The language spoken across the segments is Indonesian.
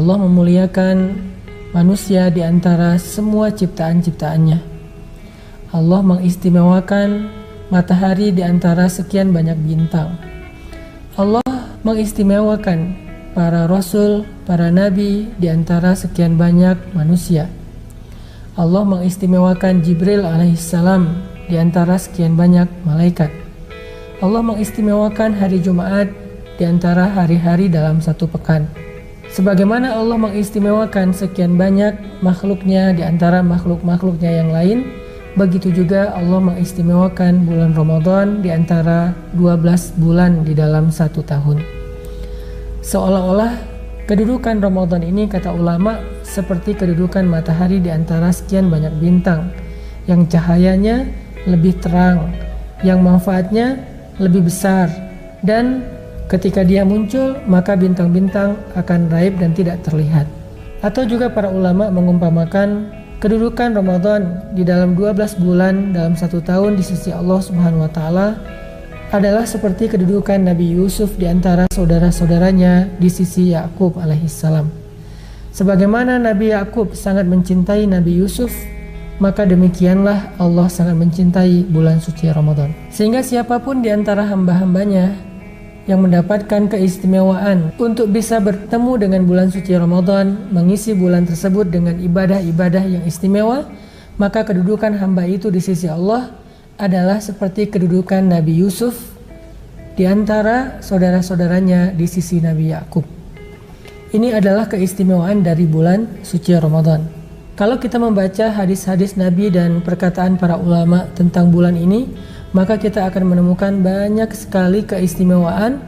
Allah memuliakan manusia di antara semua ciptaan-ciptaannya. Allah mengistimewakan matahari di antara sekian banyak bintang. Allah mengistimewakan para rasul, para nabi di antara sekian banyak manusia. Allah mengistimewakan Jibril alaihissalam di antara sekian banyak malaikat. Allah mengistimewakan hari Jumat di antara hari-hari dalam satu pekan. Sebagaimana Allah mengistimewakan sekian banyak makhluknya di antara makhluk-makhluknya yang lain, begitu juga Allah mengistimewakan bulan Ramadan di antara 12 bulan di dalam satu tahun. Seolah-olah kedudukan Ramadan ini, kata ulama, seperti kedudukan matahari di antara sekian banyak bintang, yang cahayanya lebih terang, yang manfaatnya lebih besar, dan ketika dia muncul, maka bintang-bintang akan raib dan tidak terlihat. Atau juga para ulama mengumpamakan kedudukan Ramadan di dalam 12 bulan dalam satu tahun di sisi Allah Subhanahu wa taala adalah seperti kedudukan Nabi Yusuf di antara saudara-saudaranya di sisi Yakub alaihissalam. Sebagaimana Nabi Yakub sangat mencintai Nabi Yusuf, maka demikianlah Allah sangat mencintai bulan suci Ramadan. Sehingga siapapun di antara hamba-hambanya yang mendapatkan keistimewaan untuk bisa bertemu dengan bulan suci Ramadan, mengisi bulan tersebut dengan ibadah-ibadah yang istimewa, maka kedudukan hamba itu di sisi Allah adalah seperti kedudukan Nabi Yusuf di antara saudara-saudaranya di sisi Nabi Yakub. Ini adalah keistimewaan dari bulan suci Ramadan. Kalau kita membaca hadis-hadis Nabi dan perkataan para ulama tentang bulan ini, maka kita akan menemukan banyak sekali keistimewaan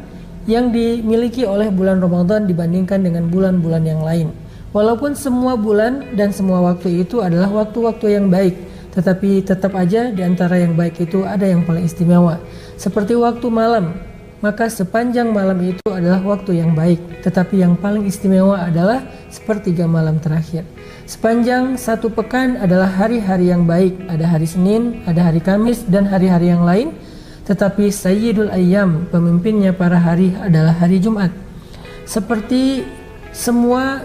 yang dimiliki oleh bulan Ramadan dibandingkan dengan bulan-bulan yang lain. Walaupun semua bulan dan semua waktu itu adalah waktu-waktu yang baik, tetapi tetap aja di antara yang baik itu ada yang paling istimewa. Seperti waktu malam, maka sepanjang malam itu adalah waktu yang baik, tetapi yang paling istimewa adalah sepertiga malam terakhir. Sepanjang satu pekan adalah hari-hari yang baik, ada hari Senin, ada hari Kamis, dan hari-hari yang lain. Tetapi Sayyidul Ayyam, pemimpinnya para hari, adalah hari Jumat. Seperti semua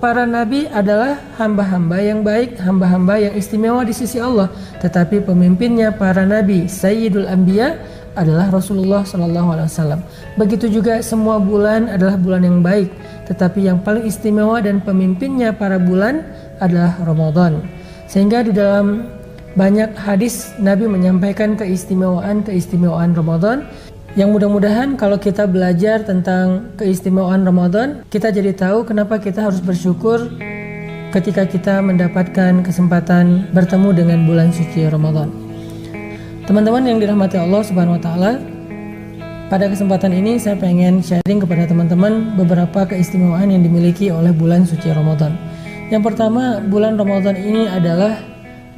para nabi adalah hamba-hamba yang baik, hamba-hamba yang istimewa di sisi Allah. Tetapi pemimpinnya para nabi, Sayyidul Anbiya, adalah Rasulullah SAW. Begitu juga semua bulan adalah bulan yang baik, tetapi yang paling istimewa dan pemimpinnya para bulan adalah Ramadan. Sehingga di dalam banyak hadis Nabi menyampaikan keistimewaan Ramadan, yang mudah-mudahan kalau kita belajar tentang keistimewaan Ramadan, kita jadi tahu kenapa kita harus bersyukur ketika kita mendapatkan kesempatan bertemu dengan bulan suci Ramadan. Teman-teman yang dirahmati Allah Subhanahu wa taala, pada kesempatan ini saya pengen sharing kepada teman-teman beberapa keistimewaan yang dimiliki oleh bulan suci Ramadan. Yang pertama, bulan Ramadan ini adalah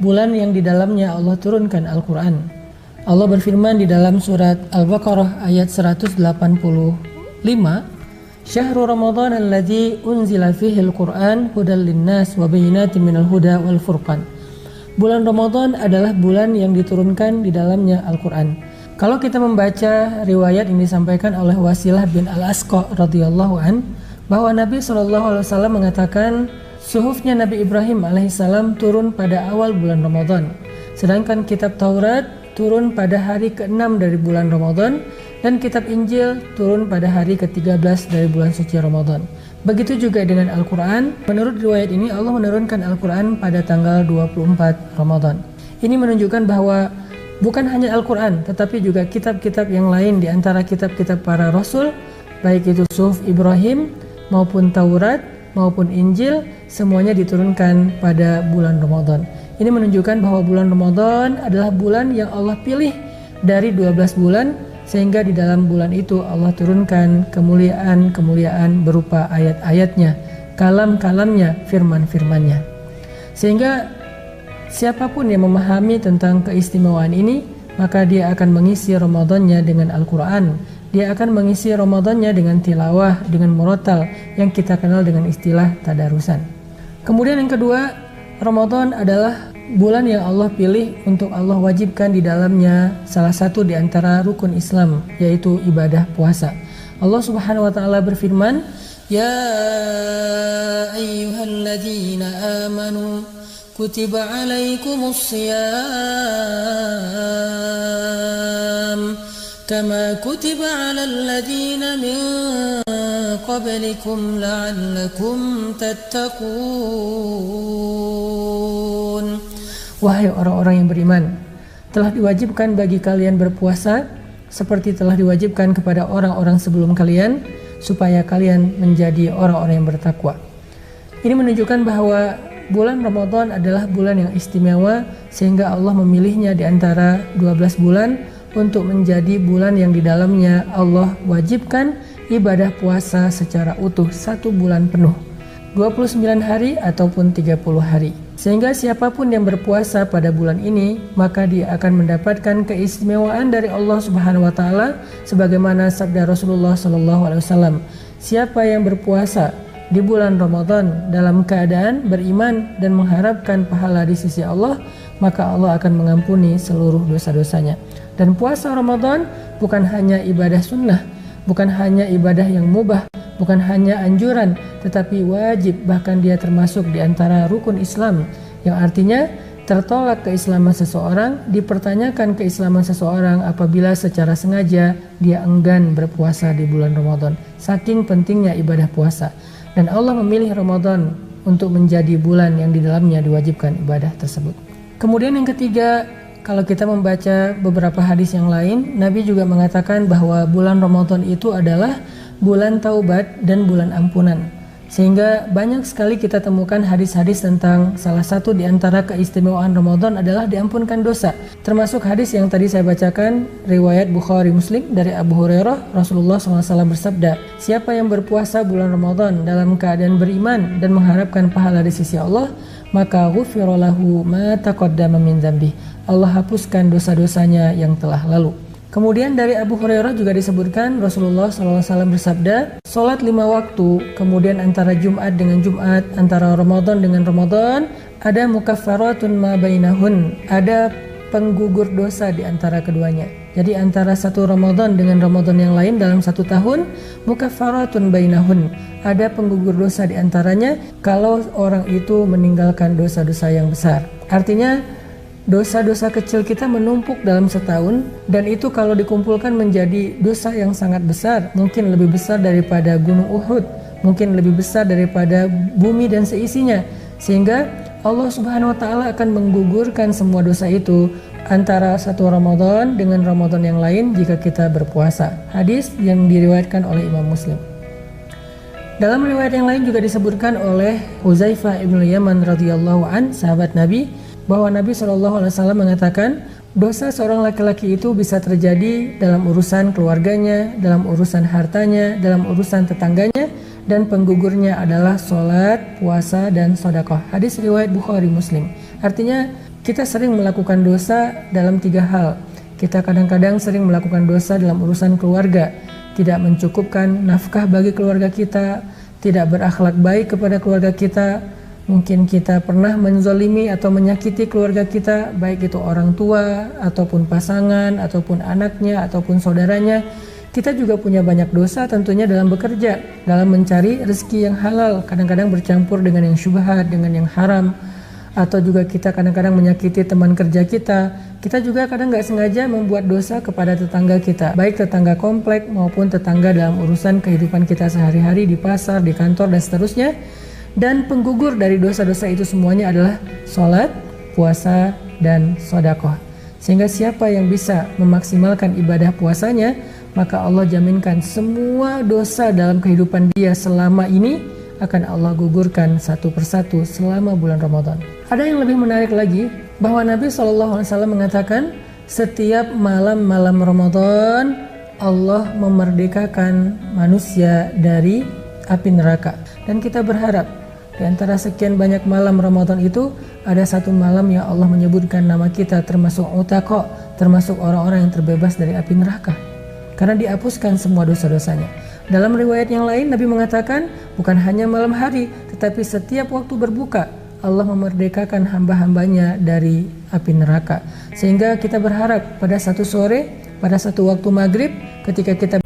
bulan yang di dalamnya Allah turunkan Al-Quran. Allah berfirman di dalam surat Al-Baqarah ayat 185, Syahrul Ramadan alladzi unzila fihil Qur'an hudal linnas wa bayyinatin minal huda wal furqan. Bulan Ramadan adalah bulan yang diturunkan di dalamnya Al-Quran. Kalau kita membaca riwayat yang disampaikan oleh Wasilah bin Al-Asqa radhiyallahu an, bahwa Nabi SAW mengatakan suhufnya Nabi Ibrahim alaihissalam turun pada awal bulan Ramadan, sedangkan kitab Taurat turun pada hari ke-6 dari bulan Ramadan, dan kitab Injil turun pada hari ke-13 dari bulan suci Ramadan. Begitu juga dengan Al-Quran. Menurut riwayat ini Allah menurunkan Al-Quran pada tanggal 24 Ramadan. Ini menunjukkan bahwa bukan hanya Al-Quran, tetapi juga kitab-kitab yang lain di antara kitab-kitab para Rasul, baik itu Suhuf Ibrahim maupun Taurat maupun Injil, semuanya diturunkan pada bulan Ramadan. Ini menunjukkan bahwa bulan Ramadan adalah bulan yang Allah pilih dari 12 bulan, sehingga di dalam bulan itu Allah turunkan kemuliaan-kemuliaan berupa ayat-ayatnya, kalam-kalamnya, firman-firmannya. Sehingga siapapun yang memahami tentang keistimewaan ini, maka dia akan mengisi Ramadannya dengan Al-Quran. Dia akan mengisi Ramadannya dengan tilawah, dengan murattal, yang kita kenal dengan istilah tadarusan. Kemudian yang kedua, Ramadan adalah bulan yang Allah pilih untuk Allah wajibkan di dalamnya salah satu di antara rukun Islam, yaitu ibadah puasa. Allah Subhanahu wa taala berfirman, Ya ayyuhalladzina amanu kutiba alaikumus siyam kama kutiba alal ladzina min qablikum la'allakum tattaqun. Wahai orang-orang yang beriman, telah diwajibkan bagi kalian berpuasa seperti telah diwajibkan kepada orang-orang sebelum kalian, supaya kalian menjadi orang-orang yang bertakwa. Ini menunjukkan bahwa bulan Ramadan adalah bulan yang istimewa, sehingga Allah memilihnya di antara 12 bulan untuk menjadi bulan yang di dalamnya Allah wajibkan ibadah puasa secara utuh 1 bulan penuh, 29 hari ataupun 30 hari. Sehingga siapapun yang berpuasa pada bulan ini, maka dia akan mendapatkan keistimewaan dari Allah Subhanahu wa taala, sebagaimana sabda Rasulullah sallallahu alaihi wasallam, siapa yang berpuasa di bulan Ramadan dalam keadaan beriman dan mengharapkan pahala di sisi Allah, maka Allah akan mengampuni seluruh dosa-dosanya. Dan puasa Ramadan bukan hanya ibadah sunnah, bukan hanya ibadah yang mubah, bukan hanya anjuran, tetapi wajib, bahkan dia termasuk di antara rukun Islam, yang artinya tertolak keislaman seseorang, dipertanyakan keislaman seseorang apabila secara sengaja dia enggan berpuasa di bulan Ramadan. Saking pentingnya ibadah puasa. Dan Allah memilih Ramadan untuk menjadi bulan yang di dalamnya diwajibkan ibadah tersebut. Kemudian yang ketiga, kalau kita membaca beberapa hadis yang lain, Nabi juga mengatakan bahwa bulan Ramadan itu adalah bulan taubat dan bulan ampunan. Sehingga banyak sekali kita temukan hadis-hadis tentang salah satu di antara keistimewaan Ramadan adalah diampunkan dosa. Termasuk hadis yang tadi saya bacakan, riwayat Bukhari Muslim dari Abu Hurairah, Rasulullah SAW bersabda, siapa yang berpuasa bulan Ramadan dalam keadaan beriman dan mengharapkan pahala di sisi Allah, maka ghufira lahu ma taqaddama min dzambi. Allah hapuskan dosa-dosanya yang telah lalu. Kemudian dari Abu Hurairah juga disebutkan Rasulullah SAW bersabda, sholat 5 waktu, kemudian antara Jumat dengan Jumat, antara Ramadan dengan Ramadan, ada mukaffaratun ma bainahun, ada penggugur dosa di antara keduanya. Jadi antara satu Ramadan dengan Ramadan yang lain dalam 1 tahun, mukaffaratun bainahun, ada penggugur dosa di antaranya kalau orang itu meninggalkan dosa-dosa yang besar. Artinya dosa-dosa kecil kita menumpuk dalam setahun, dan itu kalau dikumpulkan menjadi dosa yang sangat besar, mungkin lebih besar daripada gunung Uhud, mungkin lebih besar daripada bumi dan seisinya, sehingga Allah Subhanahu wa taala akan menggugurkan semua dosa itu antara satu Ramadan dengan Ramadan yang lain jika kita berpuasa. Hadis yang diriwayatkan oleh Imam Muslim. Dalam riwayat yang lain juga disebutkan oleh Huzaifah ibn Yaman radhiyallahu an, sahabat Nabi, bahwa Nabi SAW mengatakan dosa seorang laki-laki itu bisa terjadi dalam urusan keluarganya, dalam urusan hartanya, dalam urusan tetangganya, dan penggugurnya adalah sholat, puasa, dan sedekah. Hadis riwayat Bukhari Muslim. Artinya kita sering melakukan dosa dalam 3 hal. Kita kadang-kadang sering melakukan dosa dalam urusan keluarga, tidak mencukupkan nafkah bagi keluarga kita, tidak berakhlak baik kepada keluarga kita. Mungkin kita pernah menzalimi atau menyakiti keluarga kita, baik itu orang tua, ataupun pasangan, ataupun anaknya, ataupun saudaranya. Kita juga punya banyak dosa tentunya dalam bekerja, dalam mencari rezeki yang halal, kadang-kadang bercampur dengan yang syubhat, dengan yang haram. Atau juga kita kadang-kadang menyakiti teman kerja kita. Kita juga kadang gak sengaja membuat dosa kepada tetangga kita, baik tetangga komplek maupun tetangga dalam urusan kehidupan kita sehari-hari di pasar, di kantor, dan seterusnya. Dan penggugur dari dosa-dosa itu semuanya adalah sholat, puasa, dan sedekah. Sehingga siapa yang bisa memaksimalkan ibadah puasanya, maka Allah jaminkan semua dosa dalam kehidupan dia selama ini akan Allah gugurkan satu persatu selama bulan Ramadan. Ada yang lebih menarik lagi, bahwa Nabi SAW mengatakan setiap malam-malam Ramadan Allah memerdekakan manusia dari api neraka. Dan kita berharap di antara sekian banyak malam Ramadan itu ada satu malam yang Allah menyebutkan nama kita termasuk utaqo, termasuk orang-orang yang terbebas dari api neraka, karena dihapuskan semua dosa-dosanya. Dalam riwayat yang lain Nabi mengatakan bukan hanya malam hari, tetapi setiap waktu berbuka Allah memerdekakan hamba-hambanya dari api neraka. Sehingga kita berharap pada satu sore, pada satu waktu maghrib, ketika kita